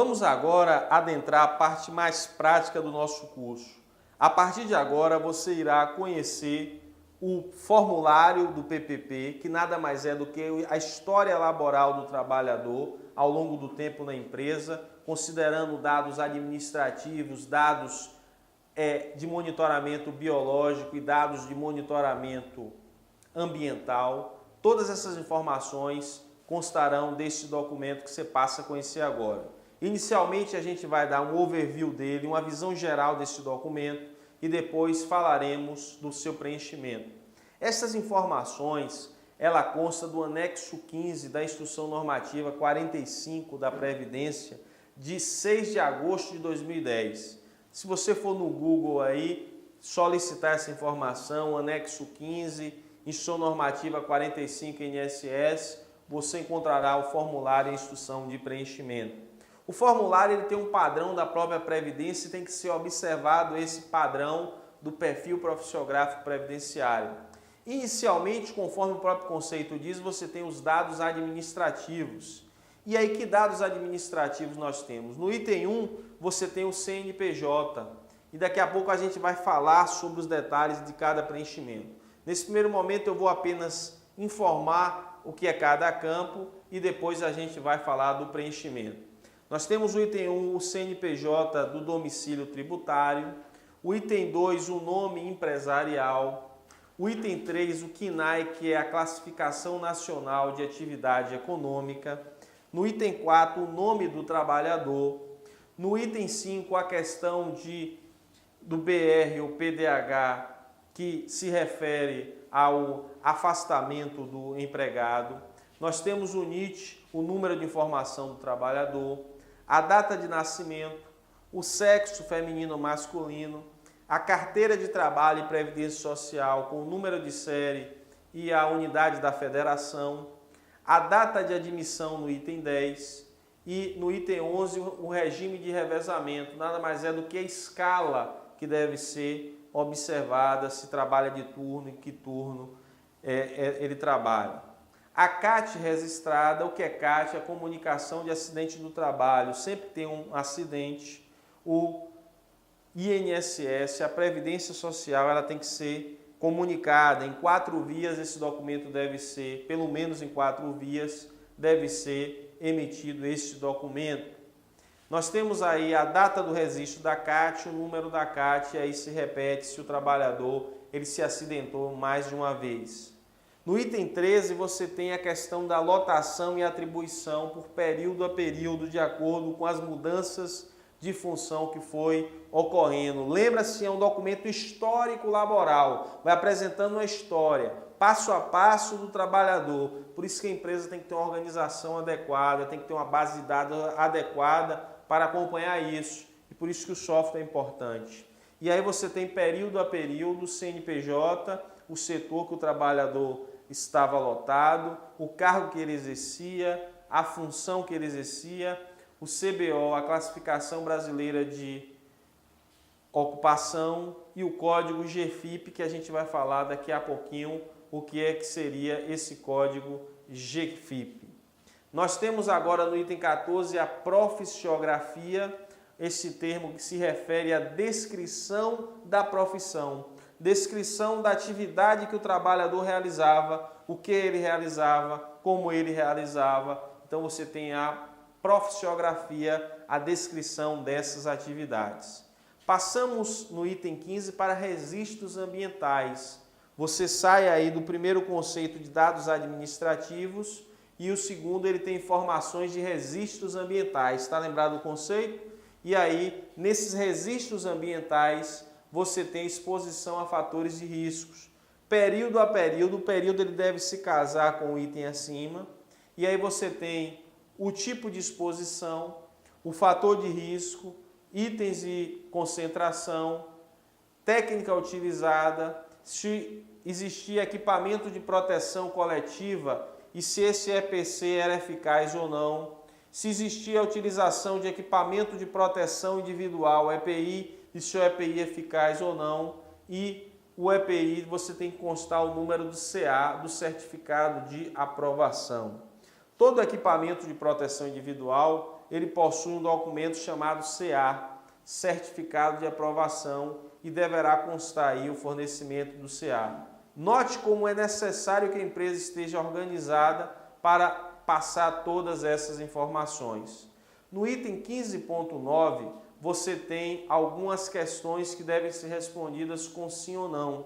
Vamos agora adentrar a parte mais prática do nosso curso. A partir de agora você irá conhecer o formulário do PPP, que nada mais é do que a história laboral do trabalhador ao longo do tempo na empresa, considerando dados administrativos, dados de monitoramento biológico e dados de monitoramento ambiental. Todas essas informações constarão deste documento que você passa a conhecer agora. Inicialmente a gente vai dar um overview dele, uma visão geral deste documento e depois falaremos do seu preenchimento. Essas informações, ela consta do anexo 15 da Instrução Normativa 45 da Previdência de 6 de agosto de 2010. Se você for no Google aí, solicitar essa informação, anexo 15, Instrução Normativa 45 INSS, você encontrará o formulário e a instrução de preenchimento. O formulário ele tem um padrão da própria Previdência e tem que ser observado esse padrão do perfil profissiográfico previdenciário. Inicialmente, conforme o próprio conceito diz, você tem os dados administrativos. E aí, que dados administrativos nós temos? No item 1, você tem o CNPJ. E daqui a pouco a gente vai falar sobre os detalhes de cada preenchimento. Nesse primeiro momento, eu vou apenas informar o que é cada campo e depois a gente vai falar do preenchimento. Nós temos o item 1, o CNPJ do domicílio tributário. O item 2, o nome empresarial. O item 3, o CNAE, que é a Classificação Nacional de Atividade Econômica. No item 4, o nome do trabalhador. No item 5, a questão do BR ou PDH, que se refere ao afastamento do empregado. Nós temos o NIT, o número de informação do trabalhador, a data de nascimento, o sexo feminino ou masculino, a carteira de trabalho e previdência social com o número de série e a unidade da federação, a data de admissão no item 10 e no item 11 o regime de revezamento, nada mais é do que a escala que deve ser observada, se trabalha de turno, em que turno ele trabalha. A CAT registrada, o que é CAT? A comunicação de acidente do trabalho, sempre tem um acidente, o INSS, a Previdência Social, ela tem que ser comunicada em 4 vias, esse documento deve ser, pelo menos em 4 vias, deve ser emitido este documento. Nós temos aí a data do registro da CAT, o número da CAT, e aí se repete se o trabalhador ele se acidentou mais de uma vez. No item 13, você tem a questão da lotação e atribuição por período a período, de acordo com as mudanças de função que foi ocorrendo. Lembra-se, é um documento histórico laboral, vai apresentando uma história, passo a passo do trabalhador. Por isso que a empresa tem que ter uma organização adequada, tem que ter uma base de dados adequada para acompanhar isso. E por isso que o software é importante. E aí você tem período a período, CNPJ, o setor que o trabalhador estava lotado, o cargo que ele exercia, a função que ele exercia, o CBO, a Classificação Brasileira de Ocupação, e o código GFIP, que a gente vai falar daqui a pouquinho o que é que seria esse código GFIP. Nós temos agora no item 14 a profissiografia, esse termo que se refere à descrição da profissão, descrição da atividade que o trabalhador realizava, o que ele realizava, como ele realizava. Então você tem a profissiografia, a descrição dessas atividades. Passamos no item 15 para registros ambientais. Você sai aí do primeiro conceito de dados administrativos e o segundo ele tem informações de registros ambientais. Está lembrado o conceito? E aí, nesses registros ambientais, você tem exposição a fatores de riscos. Período a período, o período ele deve se casar com o item acima. E aí você tem o tipo de exposição, o fator de risco, itens de concentração, técnica utilizada, se existia equipamento de proteção coletiva e se esse EPC era eficaz ou não, se existia a utilização de equipamento de proteção individual, EPI, e se o EPI é eficaz ou não, e o EPI você tem que constar o número do CA, do certificado de aprovação. Todo equipamento de proteção individual, ele possui um documento chamado CA, Certificado de Aprovação, e deverá constar aí o fornecimento do CA. Note como é necessário que a empresa esteja organizada para passar todas essas informações. No item 15.9, você tem algumas questões que devem ser respondidas com sim ou não.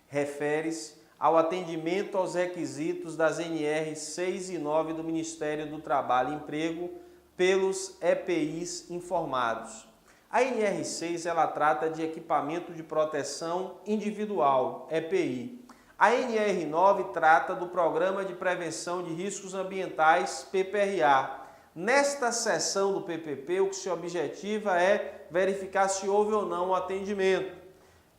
Refere-se ao atendimento aos requisitos das NR 6 e 9 do Ministério do Trabalho e Emprego pelos EPIs informados. A NR6 ela trata de equipamento de proteção individual, EPI. A NR9 trata do Programa de Prevenção de Riscos Ambientais, PPRA. Nesta seção do PPP, o que se objetiva é verificar se houve ou não o atendimento.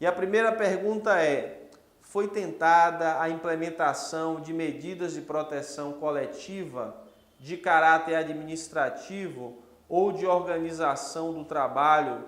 E a primeira pergunta é: foi tentada a implementação de medidas de proteção coletiva de caráter administrativo ou de organização do trabalho,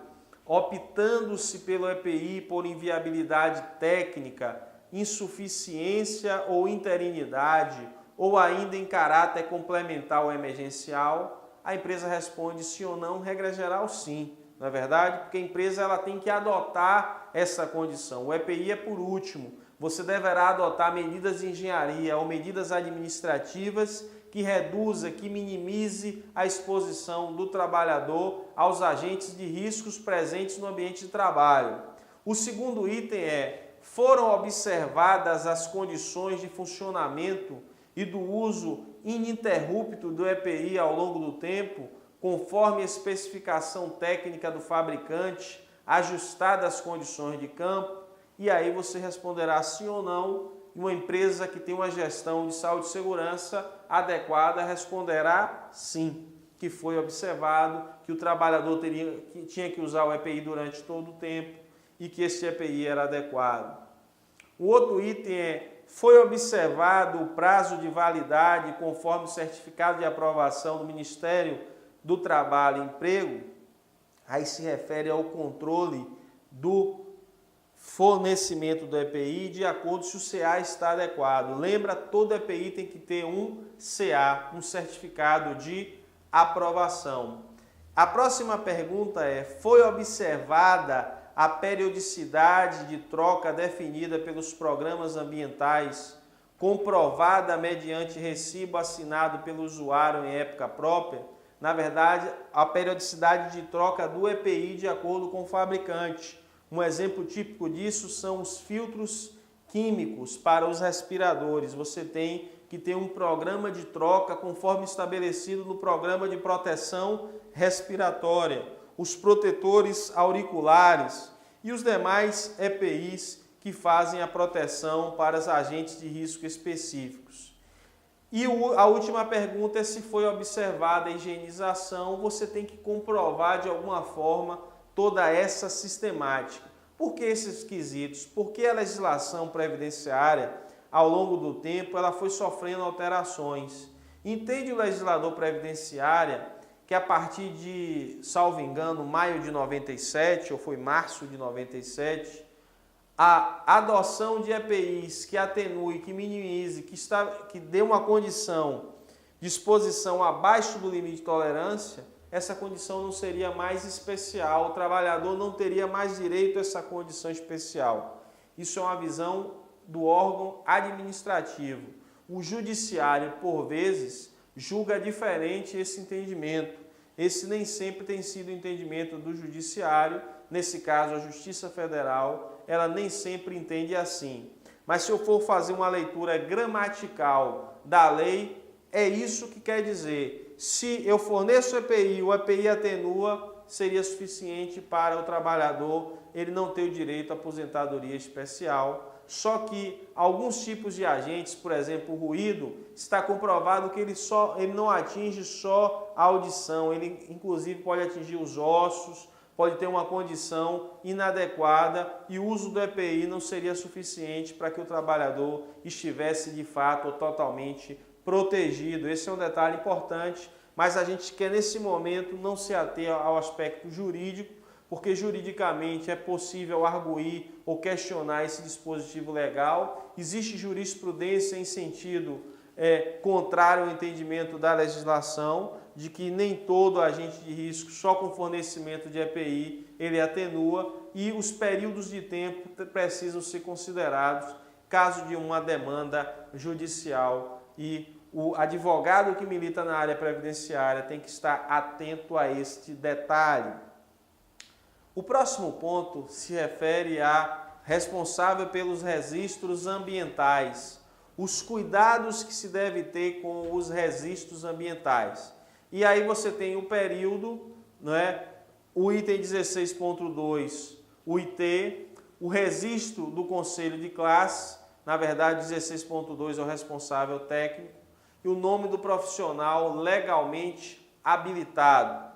optando-se pelo EPI por inviabilidade técnica, insuficiência ou interinidade, ou ainda em caráter complementar ou emergencial? A empresa responde sim ou não, regra geral sim, não é verdade? Porque a empresa ela tem que adotar essa condição. O EPI é por último. Você deverá adotar medidas de engenharia ou medidas administrativas que reduza, que minimize a exposição do trabalhador aos agentes de riscos presentes no ambiente de trabalho. O segundo item é: foram observadas as condições de funcionamento e do uso ininterrupto do EPI ao longo do tempo, conforme a especificação técnica do fabricante, ajustada às condições de campo? E aí você responderá sim ou não. Uma empresa que tem uma gestão de saúde e segurança adequada responderá sim, que foi observado que o trabalhador tinha que usar o EPI durante todo o tempo e que esse EPI era adequado. O outro item é: foi observado o prazo de validade conforme o certificado de aprovação do Ministério do Trabalho e Emprego? Aí se refere ao controle do fornecimento do EPI de acordo se o CA está adequado. Lembra, todo EPI tem que ter um CA, um certificado de aprovação. A próxima pergunta é: foi observada a periodicidade de troca definida pelos programas ambientais, comprovada mediante recibo assinado pelo usuário em época própria? Na verdade, a periodicidade de troca do EPI de acordo com o fabricante. Um exemplo típico disso são os filtros químicos para os respiradores. Você tem que ter um programa de troca conforme estabelecido no programa de proteção respiratória, os protetores auriculares e os demais EPIs que fazem a proteção para os agentes de risco específicos. E a última pergunta é se foi observada a higienização. Você tem que comprovar de alguma forma toda essa sistemática. Por que esses quesitos? Porque a legislação previdenciária, ao longo do tempo, ela foi sofrendo alterações. Entende o legislador previdenciário que a partir de, salvo engano, maio de 97, ou foi março de 97, a adoção de EPIs que atenue, que minimize, que dê uma condição de exposição abaixo do limite de tolerância, essa condição não seria mais especial, o trabalhador não teria mais direito a essa condição especial. Isso é uma visão do órgão administrativo. O judiciário, por vezes, julga diferente esse entendimento. Esse nem sempre tem sido o entendimento do judiciário. Nesse caso, a Justiça Federal, ela nem sempre entende assim. Mas se eu for fazer uma leitura gramatical da lei, é isso que quer dizer. Se eu forneço o EPI atenua, seria suficiente para o trabalhador ele não ter o direito à aposentadoria especial. Só que alguns tipos de agentes, por exemplo, o ruído, está comprovado que ele não atinge só a audição, ele inclusive pode atingir os ossos, pode ter uma condição inadequada e o uso do EPI não seria suficiente para que o trabalhador estivesse de fato ou totalmente protegido. Esse é um detalhe importante, mas a gente quer nesse momento não se ater ao aspecto jurídico, porque juridicamente é possível arguir ou questionar esse dispositivo legal. Existe jurisprudência em sentido contrário ao entendimento da legislação, de que nem todo agente de risco, só com fornecimento de EPI, ele atenua, e os períodos de tempo precisam ser considerados caso de uma demanda judicial, e o advogado que milita na área previdenciária tem que estar atento a este detalhe. O próximo ponto se refere a responsável pelos registros ambientais, os cuidados que se deve ter com os registros ambientais. E aí você tem o período, o item 16.2, o IT, o registro do conselho de classe, na verdade 16.2 é o responsável técnico, e o nome do profissional legalmente habilitado.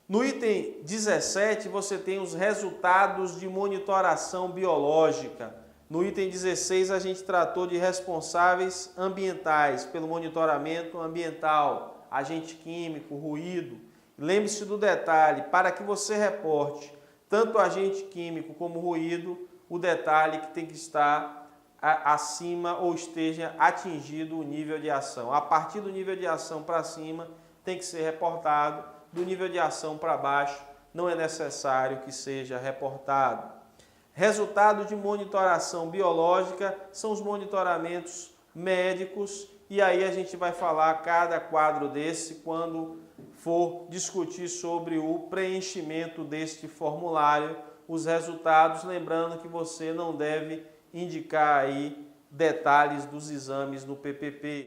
No item 17 você tem os resultados de monitoração biológica. No item 16 a gente tratou de responsáveis ambientais, pelo monitoramento ambiental, agente químico, ruído. Lembre-se do detalhe, para que você reporte tanto agente químico como ruído, o detalhe que tem que estar acima ou esteja atingido o nível de ação. A partir do nível de ação para cima tem que ser reportado, do nível de ação para baixo não é necessário que seja reportado. Resultado de monitoração biológica são os monitoramentos médicos, e aí a gente vai falar cada quadro desse quando for discutir sobre o preenchimento deste formulário, os resultados, lembrando que você não deve indicar aí detalhes dos exames no PPP.